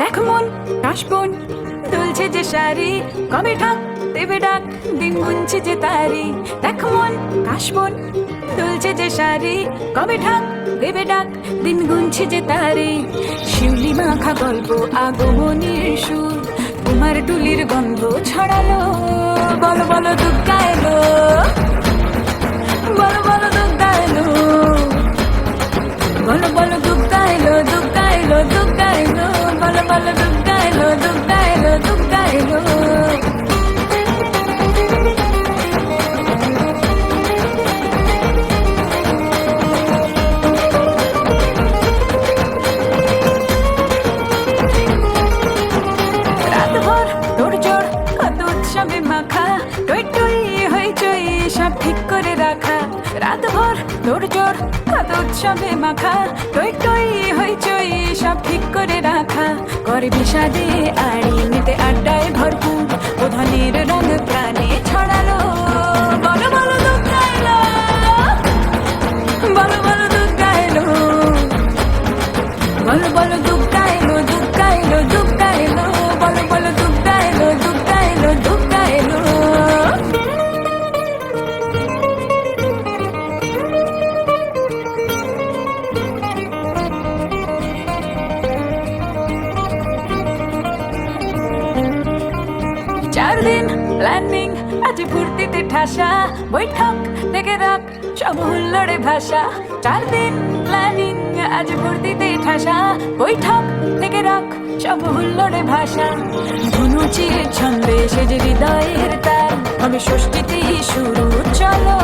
দেখ মন কাশবন দুলছে যে শাড়ি, কবে ঢাক দেবে ডাক দিন গুনছে যে তারি। দেখ মন কাশবন দুলছে যে শাড়ি, কবে ঢাক দেবে ডাক দিন গুনছে যে তারি। শিউলি মাখা গল্প আগমনের সুর, তোমার টুলির গন্ধ ছড়ালো। বলো বলো দুর্গা এলো, বলো বলো দুর্গা এলো, বলো বলো দুর্গা এলো, দুর্গা এলো, দুর্গা এলো, বলো বলো দুর্গা এলো, দুর্গা এলো, দুর্গা এলো। রাতভর তোড়জোড় কত উৎসবে মাখা, টই টই হইচই সব ঠিক করে রাখা। রাতভর তোড়জোড় কত উৎসবে মাখা, টই টই হইচই সব ঠিক করে রাখা। করে বিষাদে আড়ি মেতে আড্ডায় ভরপুর, প্রধানের রঙ প্রাণে ছড়ালো। বলো বলো দুর্গা এলো, বলো বলো দুর্গা এলো, বলো বলো দুর্গা এলো, দুর্গা এলো, দুর্গা এলো, বলো বলো দুর্গা এলো, দুর্গা এলো, দুর্গা এলো। চার দিন প্ল্যানিং আজ ফুর্তিতে ঠাসা, বৈঠক থেকে রাখ সব হুল্লোড়ে ভাষা। চার দিন প্ল্যানিং আজ ফুর্তিতে ঠাসা, বৈঠক থেকে রাখ সব হুল্লোড়ে ভাষা। ধনুচির ছন্দে সে যে হৃদয়ের তার, হবে ষষ্ঠীতেই শুরু চলো।